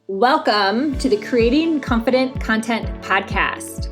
Welcome to the Creating Confident Content podcast.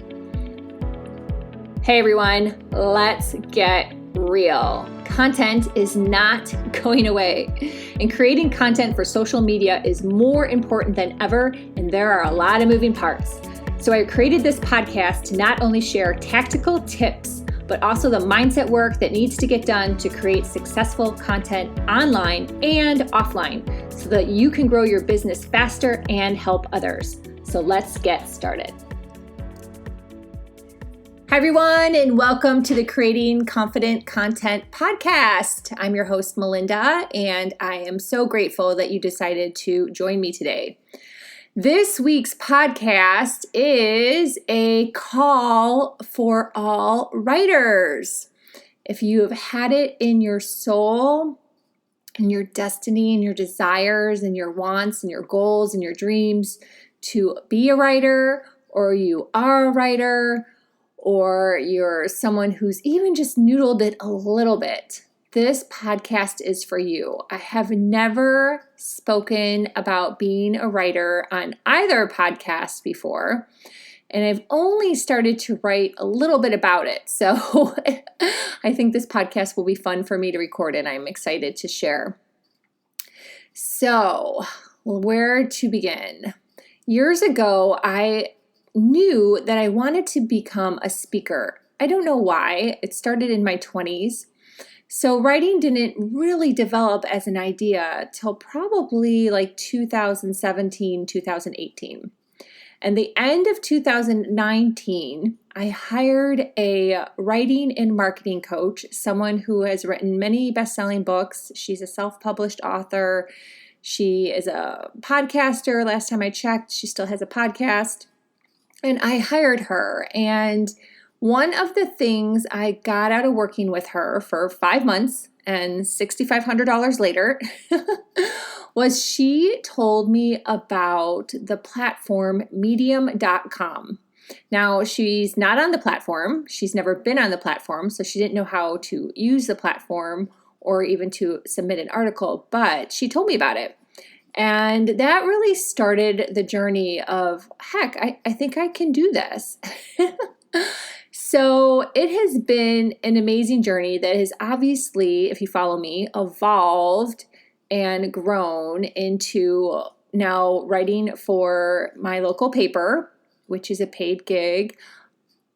Hey everyone, let's get real. Content is not going away, and creating content for social media is more important than ever, and there are a lot of moving parts. So I created this podcast to not only share tactical tips, but also the mindset work that needs to get done to create successful content online and offline so that you can grow your business faster and help others. So let's get started. Hi, everyone, and welcome to the Creating Confident Content podcast. I'm your host, Melinda, and I am so grateful that you decided to join me today. This week's podcast is a call for all writers. If you have had it in your soul and your destiny and your desires and your wants and your goals and your dreams to be a writer, or you are a writer, or you're someone who's even just noodled it a little bit, this podcast is for you. I have never spoken about being a writer on either podcast before, and I've only started to write a little bit about it. So I think this podcast will be fun for me to record, and I'm excited to share. So, where to begin? Years ago, I knew that I wanted to become a speaker. I don't know why. It started in my 20s. So writing didn't really develop as an idea till probably like 2017, 2018. And the end of 2019, I hired a writing and marketing coach, someone who has written many best-selling books. She's a self-published author. She is a podcaster. Last time I checked, she still has a podcast. And I hired her, and one of the things I got out of working with her for 5 months and $6,500 later was she told me about the platform medium.com. Now, she's not on the platform. She's never been on the platform, so she didn't know how to use the platform or even to submit an article, but she told me about it. And that really started the journey of, heck, I think I can do this. So it has been an amazing journey that has obviously, if you follow me, evolved and grown into now writing for my local paper, which is a paid gig,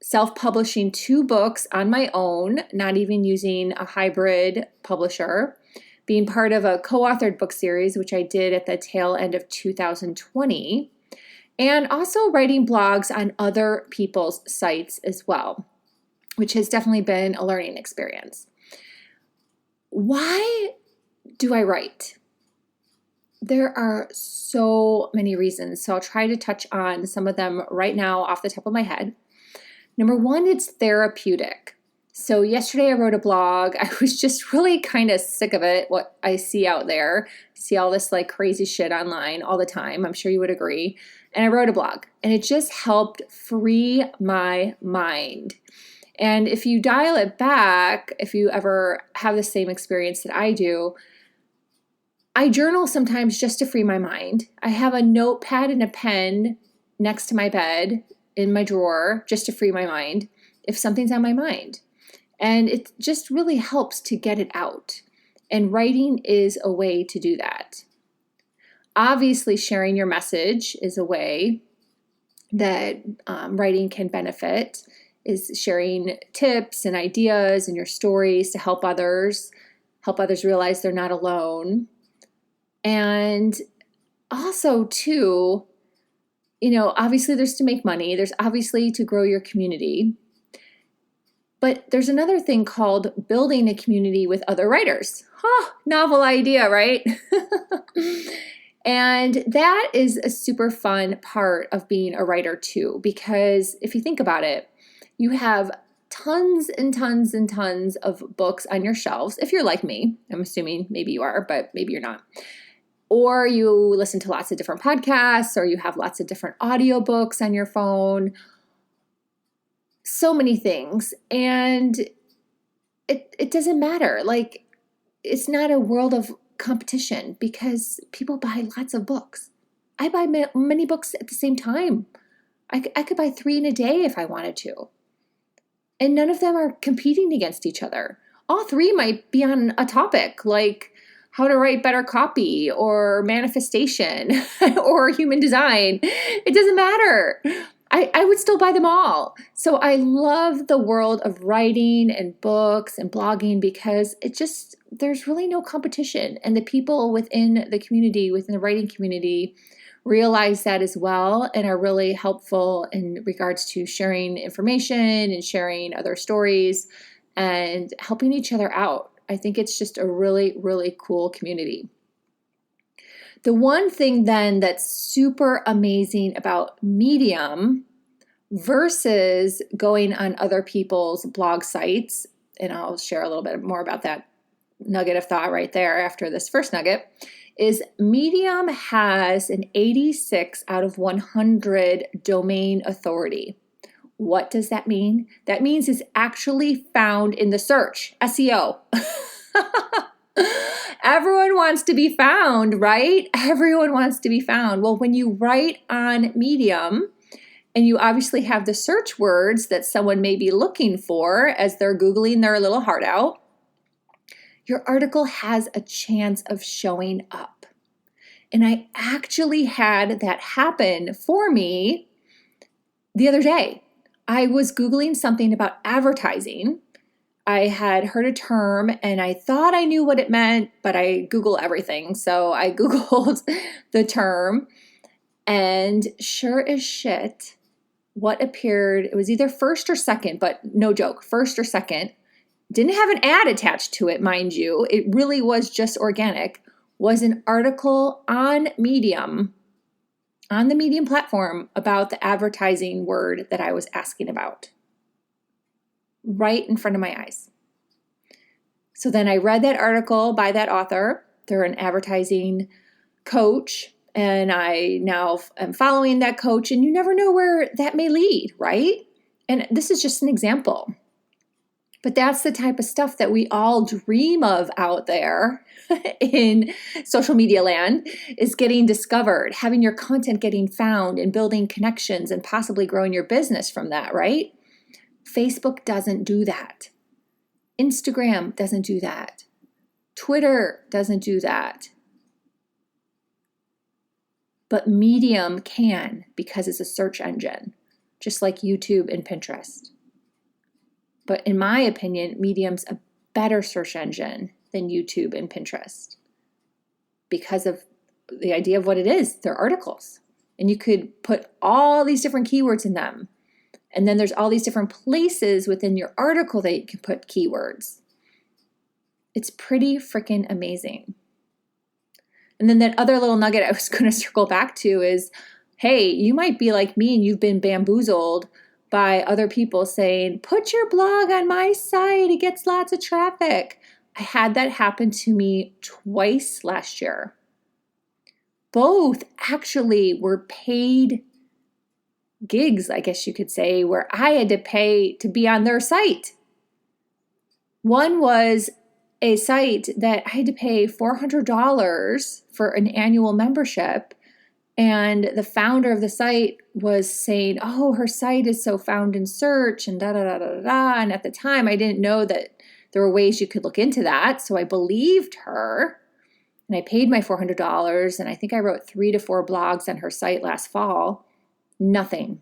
self-publishing 2 books on my own, not even using a hybrid publisher, being part of a co-authored book series, which I did at the tail end of 2020, and also writing blogs on other people's sites as well, which has definitely been a learning experience. Why do I write? There are so many reasons, so I'll try to touch on some of them right now off the top of my head. Number 1, it's therapeutic. So yesterday I wrote a blog. I was just really kind of sick of it, what I see out there. I see all this like crazy shit online all the time. I'm sure you would agree. And I wrote a blog, and it just helped free my mind. And if you dial it back, if you ever have the same experience that I do, I journal sometimes just to free my mind. I have a notepad and a pen next to my bed in my drawer just to free my mind if something's on my mind. And it just really helps to get it out. And writing is a way to do that. Obviously, sharing your message is a way that writing can benefit, is sharing tips and ideas and your stories to help others realize they're not alone. And also, too, obviously there's to make money. There's obviously to grow your community. But there's another thing called building a community with other writers. Novel idea, right? And that is a super fun part of being a writer too, because if you think about it, you have tons and tons and tons of books on your shelves. If you're like me, I'm assuming maybe you are, but maybe you're not. Or you listen to lots of different podcasts, or you have lots of different audiobooks on your phone. So many things. And it doesn't matter. Like, it's not a world of competition because people buy lots of books. I buy many books at the same time. I could buy 3 in a day if I wanted to. And none of them are competing against each other. All 3 might be on a topic like how to write better copy or manifestation or human design. It doesn't matter. I would still buy them all. So I love the world of writing and books and blogging because there's really no competition. And the people within the community, within the writing community, realize that as well and are really helpful in regards to sharing information and sharing other stories and helping each other out. I think it's just a really, really cool community. The one thing then that's super amazing about Medium versus going on other people's blog sites, and I'll share a little bit more about that nugget of thought right there after this first nugget, is Medium has an 86 out of 100 domain authority. What does that mean? That means it's actually found in the search, SEO. Everyone wants to be found, right? Everyone wants to be found. Well, when you write on Medium, and you obviously have the search words that someone may be looking for as they're Googling their little heart out, your article has a chance of showing up. And I actually had that happen for me the other day. I was Googling something about advertising. I had heard a term and I thought I knew what it meant, but I Google everything. So I Googled the term, and sure as shit, what appeared, it was either first or second, but no joke, first or second, didn't have an ad attached to it, mind you. It really was just organic, was an article on Medium, on the Medium platform, about the advertising word that I was asking about. Right in front of my eyes. So then I read that article by that author. They're an advertising coach, and I now am following that coach, and you never know where that may lead, right? And this is just an example. But that's the type of stuff that we all dream of out there in social media land, is getting discovered, having your content getting found, and building connections and possibly growing your business from that, right? Facebook doesn't do that. Instagram doesn't do that. Twitter doesn't do that. But Medium can, because it's a search engine, just like YouTube and Pinterest. But in my opinion, Medium's a better search engine than YouTube and Pinterest because of the idea of what it is. They're articles. And you could put all these different keywords in them. And then there's all these different places within your article that you can put keywords. It's pretty freaking amazing. And then that other little nugget I was going to circle back to is, hey, you might be like me and you've been bamboozled by other people saying, put your blog on my site, it gets lots of traffic. I had that happen to me twice last year. Both actually were paid gigs, I guess you could say, where I had to pay to be on their site. One was a site that I had to pay $400 for an annual membership. And the founder of the site was saying, oh, her site is so found in search and da da da da da. And at the time, I didn't know that there were ways you could look into that. So I believed her and I paid my $400. And I think I wrote 3 to 4 blogs on her site last fall. Nothing.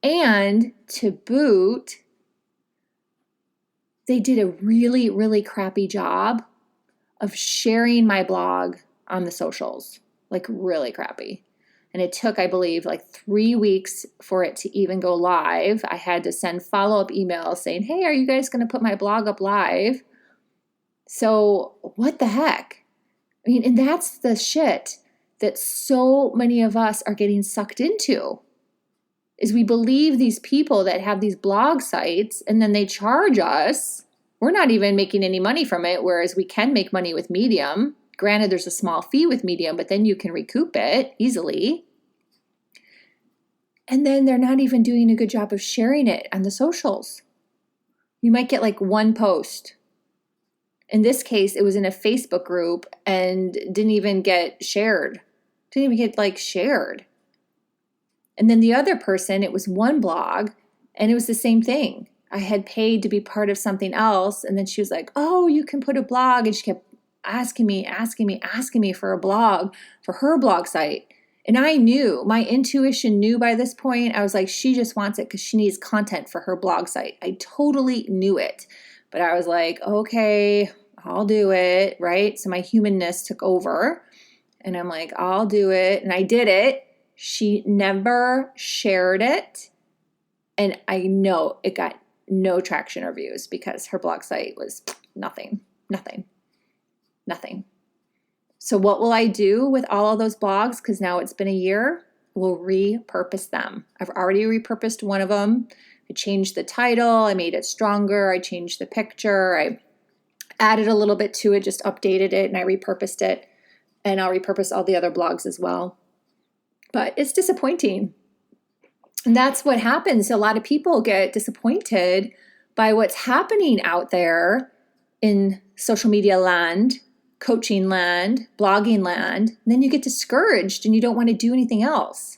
And to boot, they did a really, really crappy job of sharing my blog on the socials, like really crappy. And it took, I believe, like 3 weeks for it to even go live. I had to send follow-up emails saying, hey, are you guys going to put my blog up live? So what the heck? I mean, and that's the shit that so many of us are getting sucked into, is we believe these people that have these blog sites and then they charge us. We're not even making any money from it, whereas we can make money with Medium. Granted, there's a small fee with Medium, but then you can recoup it easily. And then they're not even doing a good job of sharing it on the socials. You might get like one post. In this case, it was in a Facebook group and didn't even get shared Didn't even get like shared. And then the other person, it was one blog, and it was the same thing. I had paid to be part of something else. And then she was like, oh, you can put a blog. And she kept asking me for a blog for her blog site. And I knew, my intuition knew by this point. I was like, she just wants it because she needs content for her blog site. I totally knew it. But I was like, okay, I'll do it, right? So my humanness took over. And I'm like, I'll do it. And I did it. She never shared it. And I know it got no traction or views because her blog site was nothing. So what will I do with all of those blogs? Because now it's been a year. We'll repurpose them. I've already repurposed one of them. I changed the title. I made it stronger. I changed the picture. I added a little bit to it, just updated it, and I repurposed it. And I'll repurpose all the other blogs as well. But it's disappointing. And that's what happens. A lot of people get disappointed by what's happening out there in social media land, coaching land, blogging land. And then you get discouraged and you don't want to do anything else.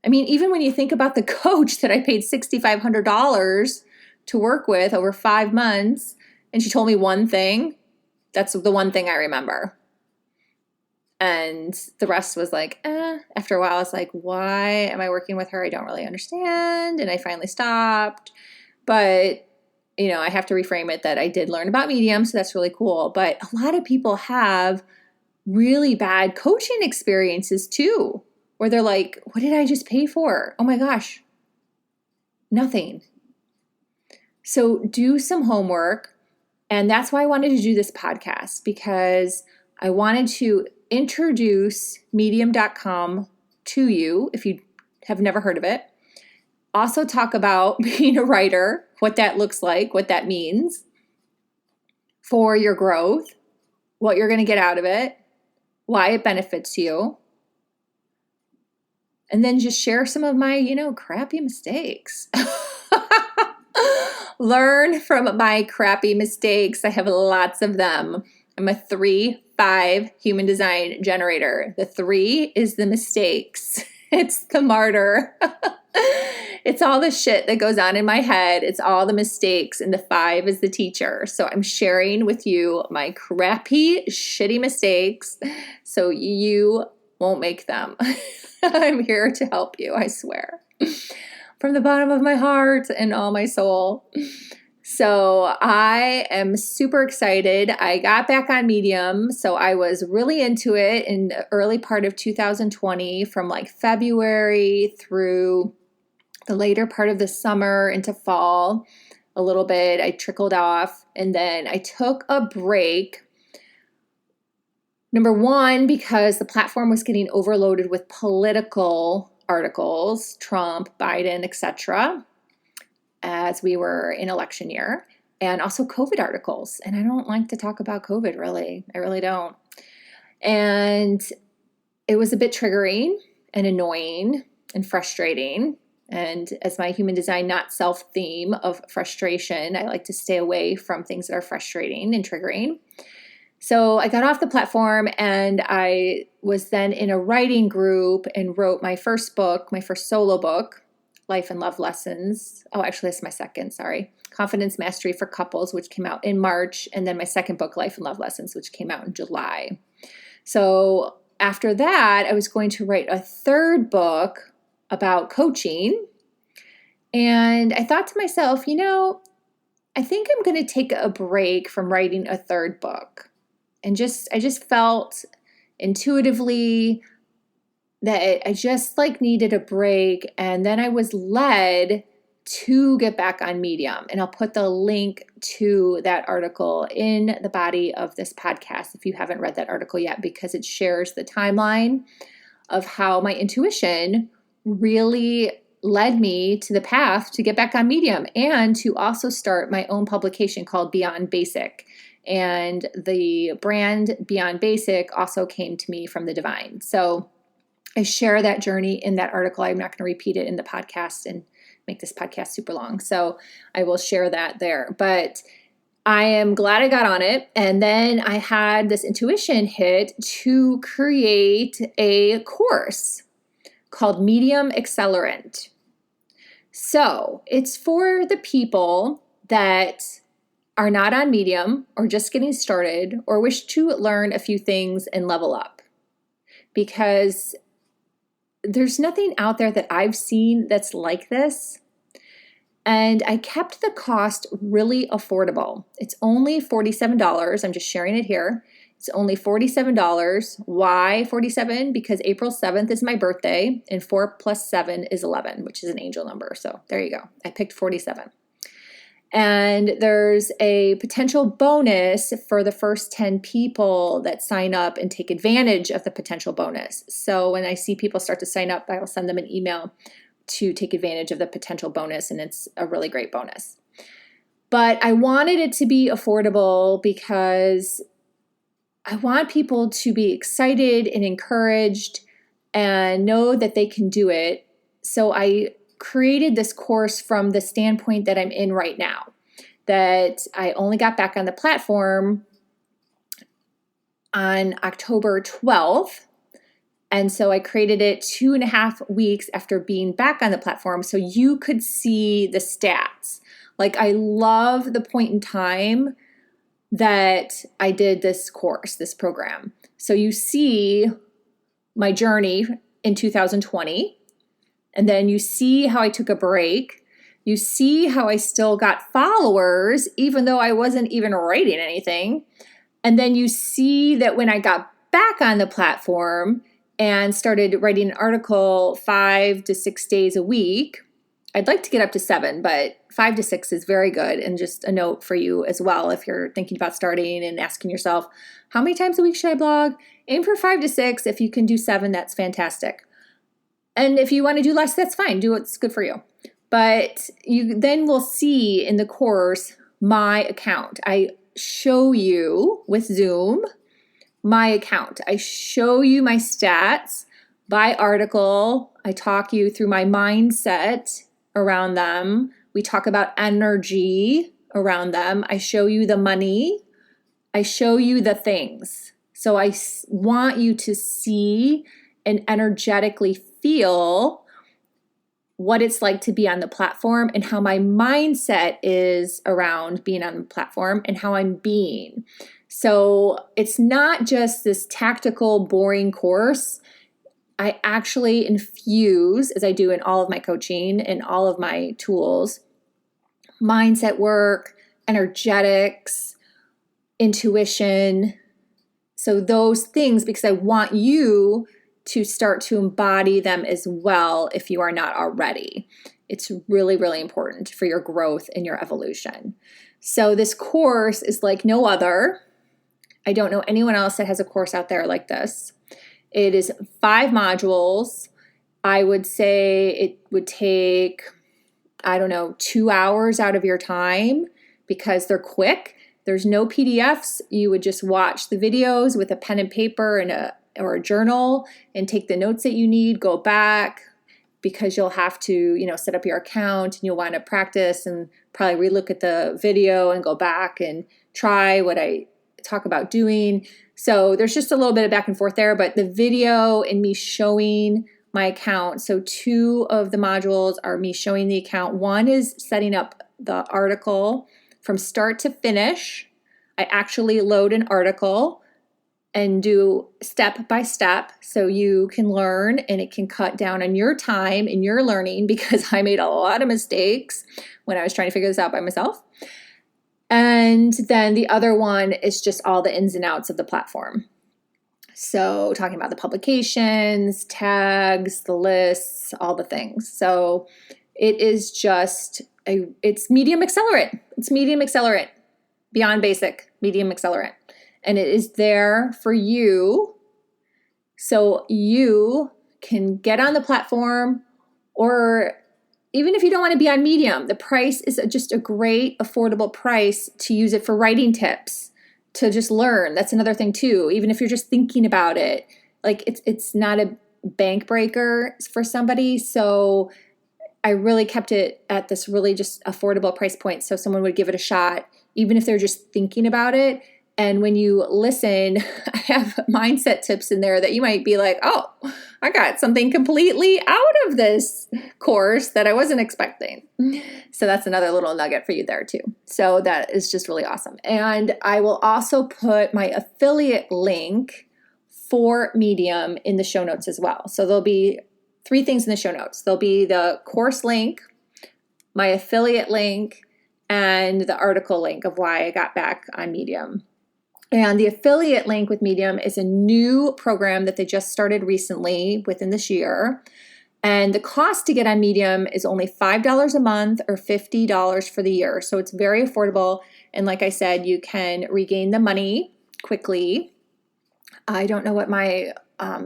I mean, even when you think about the coach that I paid $6,500 to work with over 5 months, and she told me one thing, that's the one thing I remember. And the rest was like, After a while, I was like, why am I working with her? I don't really understand. And I finally stopped. But, I have to reframe it that I did learn about Medium, so that's really cool. But a lot of people have really bad coaching experiences too, where they're like, what did I just pay for? Oh my gosh, nothing. So do some homework. And that's why I wanted to do this podcast, because I wanted to introduce medium.com to you if you have never heard of it. Also talk about being a writer, what that looks like, what that means for your growth, what you're going to get out of it, why it benefits you. And then just share some of my, crappy mistakes. Learn from my crappy mistakes. I have lots of them. I'm a 3-5 human design generator. The 3 is the mistakes. It's the martyr. It's all the shit that goes on in my head. It's all the mistakes. And the 5 is the teacher. So I'm sharing with you my crappy, shitty mistakes so you won't make them. I'm here to help you, I swear. From the bottom of my heart and all my soul. So I am super excited. I got back on Medium. So I was really into it in the early part of 2020, from like February through the later part of the summer into fall. A little bit, I trickled off, and then I took a break. Number one, because the platform was getting overloaded with political articles, Trump, Biden, etc., as we were in election year, and also COVID articles. And I don't like to talk about COVID, really. I really don't. And it was a bit triggering and annoying and frustrating. And as my human design, not self theme of frustration, I like to stay away from things that are frustrating and triggering. So I got off the platform, and I was then in a writing group and wrote my first book, my first solo book, Life and Love Lessons. Oh, actually, that's my second, sorry. Confidence Mastery for Couples, which came out in March. And then my second book, Life and Love Lessons, which came out in July. So after that, I was going to write a third book about coaching. And I thought to myself, I think I'm going to take a break from writing a third book. And I just felt intuitively that I just needed a break. And then I was led to get back on Medium. And I'll put the link to that article in the body of this podcast if you haven't read that article yet, because it shares the timeline of how my intuition really led me to the path to get back on Medium and to also start my own publication called Beyond Basic. And the brand Beyond Basic also came to me from the divine. So I share that journey in that article. I'm not going to repeat it in the podcast and make this podcast super long. So I will share that there. But I am glad I got on it. And then I had this intuition hit to create a course called Medium Accelerant. So it's for the people that are not on Medium or just getting started or wish to learn a few things and level up. Because there's nothing out there that I've seen that's like this. And I kept the cost really affordable. It's only $47. I'm just sharing it here. It's only $47. Why 47? Because April 7th is my birthday, and 4 plus 7 is 11, which is an angel number. So there you go. I picked 47. And there's a potential bonus for the first 10 people that sign up and take advantage of the potential bonus. So when I see people start to sign up, I will send them an email to take advantage of the potential bonus, and it's a really great bonus. But I wanted it to be affordable because I want people to be excited and encouraged and know that they can do it. So I created this course from the standpoint that I'm in right now, that I only got back on the platform on October 12th. And so I created it 2.5 weeks after being back on the platform so you could see the stats. Like, I love the point in time that I did this course, this program. So you see my journey in 2020, and then you see how I took a break. You see how I still got followers, even though I wasn't even writing anything. And then you see that when I got back on the platform and started writing an article 5 to 6 days a week. I'd like to get up to 7, but 5 to 6 is very good. And just a note for you as well, if you're thinking about starting and asking yourself, how many times a week should I blog? Aim for 5 to 6. If you can do 7, that's fantastic. And if you want to do less, that's fine. Do what's good for you. But you then will see in the course my account. I show you with Zoom my account. I show you my stats by article. I talk you through my mindset around them. We talk about energy around them. I show you the money. I show you the things. So I want you to see and energetically feel what it's like to be on the platform and how my mindset is around being on the platform and how I'm being. So it's not just this tactical, boring course. I actually infuse, as I do in all of my coaching and all of my tools, mindset work, energetics, intuition. So those things, because I want you to start to embody them as well if you are not already. It's really, really important for your growth and your evolution. So this course is like no other. I don't know anyone else that has a course out there like this. It is 5 modules. I would say it would take, 2 hours out of your time because they're quick. There's no PDFs. You would just watch the videos with a pen and paper and or a journal and take the notes that you need, go back, because you'll have to, set up your account and you'll want to practice and probably relook at the video and go back and try what I talk about doing. So there's just a little bit of back and forth there, but the video and me showing my account. So 2 of the modules are me showing the account. One is setting up the article from start to finish. I actually load an article and do step by step so you can learn and it can cut down on your time and your learning, because I made a lot of mistakes when I was trying to figure this out by myself. And then the other one is just all the ins and outs of the platform. So talking about the publications, tags, the lists, all the things. So it is just it's Medium Accelerant. It's Medium Accelerant. Beyond basic, Medium Accelerant. And it is there for you so you can get on the platform, or even if you don't want to be on Medium, the price is just a great affordable price to use it for writing tips, to just learn. That's another thing too. Even if you're just thinking about it, like it's not a bank breaker for somebody. So I really kept it at this really just affordable price point so someone would give it a shot even if they're just thinking about it. And when you listen, I have mindset tips in there that you might be like, oh, I got something completely out of this course that I wasn't expecting. So that's another little nugget for you there too. So that is just really awesome. And I will also put my affiliate link for Medium in the show notes as well. So there'll be 3 things in the show notes. There'll be the course link, my affiliate link, and the article link of why I got back on Medium. And the affiliate link with Medium is a new program that they just started recently within this year. And the cost to get on Medium is only $5 a month or $50 for the year. So it's very affordable. And like I said, you can regain the money quickly. I don't know what my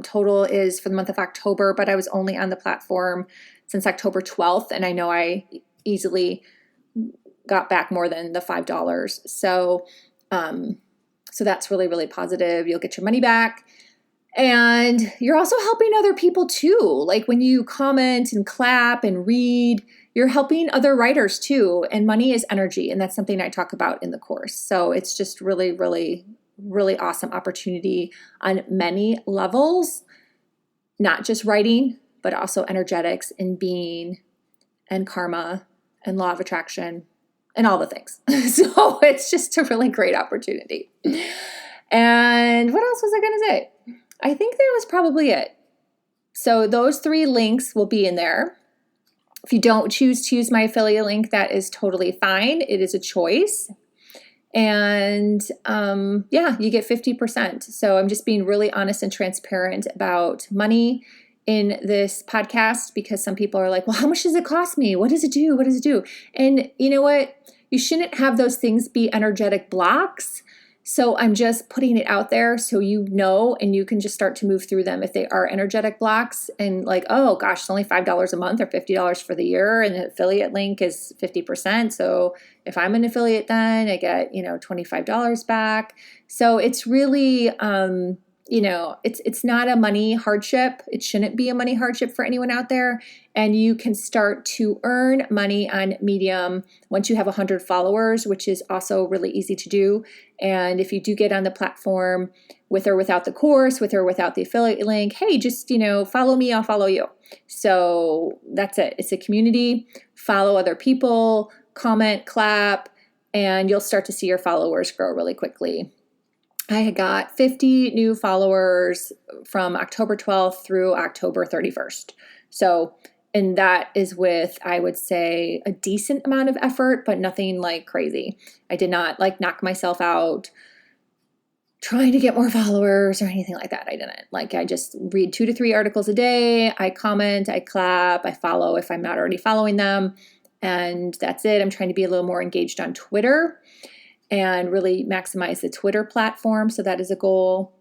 total is for the month of October, but I was only on the platform since October 12th. And I know I easily got back more than the $5. So that's really, really positive. You'll get your money back. And you're also helping other people too. Like when you comment and clap and read, you're helping other writers too. And money is energy. And that's something I talk about in the course. So it's just really, really, really awesome opportunity on many levels, not just writing, but also energetics and being and karma and law of attraction and all the things. So it's just a really great opportunity. And what else was I going to say? I think that was probably it. So those 3 links will be in there. If you don't choose to use my affiliate link, that is totally fine. It is a choice. And you get 50%. So I'm just being really honest and transparent about money in this podcast, because some people are like, well, how much does it cost me? What does it do? What does it do? And you know what? You shouldn't have those things be energetic blocks. So I'm just putting it out there so you know, and you can just start to move through them if they are energetic blocks and like, oh gosh, it's only $5 a month or $50 for the year. And the affiliate link is 50%. So if I'm an affiliate, then I get, $25 back. So it's really, it's not a money hardship. It shouldn't be a money hardship for anyone out there. And you can start to earn money on Medium once you have 100 followers, which is also really easy to do. And if you do get on the platform with or without the course, with or without the affiliate link, hey, just, follow me, I'll follow you. So that's it. It's a community. Follow other people, comment, clap, and you'll start to see your followers grow really quickly. I had got 50 new followers from October 12th through October 31st. So, and that is with, I would say, a decent amount of effort, but nothing like crazy. I did not knock myself out trying to get more followers or anything like that. I didn't. I just read 2 to 3 articles a day. I comment, I clap, I follow if I'm not already following them. And that's it. I'm trying to be a little more engaged on Twitter and really maximize the Twitter platform. So that is a goal.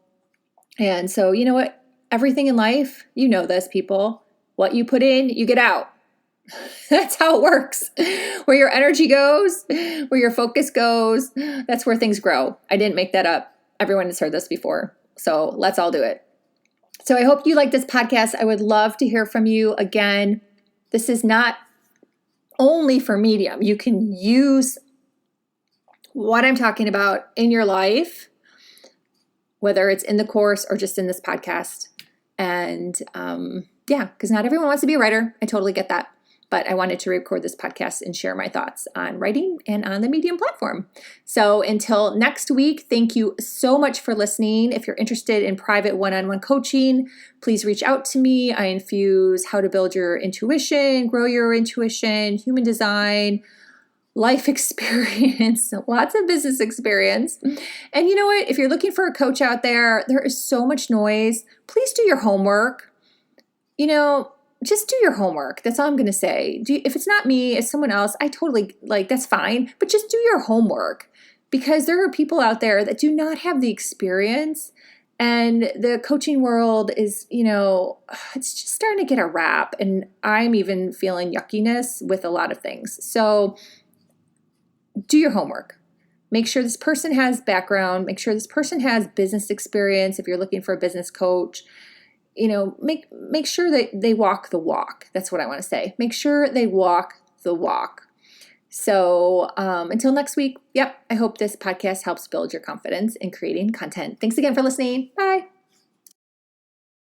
And so, you know what? Everything in life, this, people, what you put in, you get out. That's how it works. Where your energy goes, where your focus goes, that's where things grow. I didn't make that up. Everyone has heard this before. So let's all do it. So I hope you like this podcast. I would love to hear from you. Again, this is not only for Medium. You can use what I'm talking about in your life, whether it's in the course or just in this podcast. And because not everyone wants to be a writer. I totally get that. But I wanted to record this podcast and share my thoughts on writing and on the Medium platform. So until next week, thank you so much for listening. If you're interested in private one-on-one coaching, please reach out to me. I infuse how to build your intuition, grow your intuition, human design, life experience, lots of business experience. And you know what? If you're looking for a coach out there, there is so much noise. Please do your homework. Just do your homework. That's all I'm going to say. If it's not me, it's someone else, I totally, that's fine. But just do your homework, because there are people out there that do not have the experience. And the coaching world is, it's just starting to get a rap. And I'm even feeling yuckiness with a lot of things. So do your homework. Make sure this person has background. Make sure this person has business experience if you're looking for a business coach. Make sure that they walk the walk. That's what I want to say. Make sure they walk the walk. So until next week, I hope this podcast helps build your confidence in creating content. Thanks again for listening. Bye.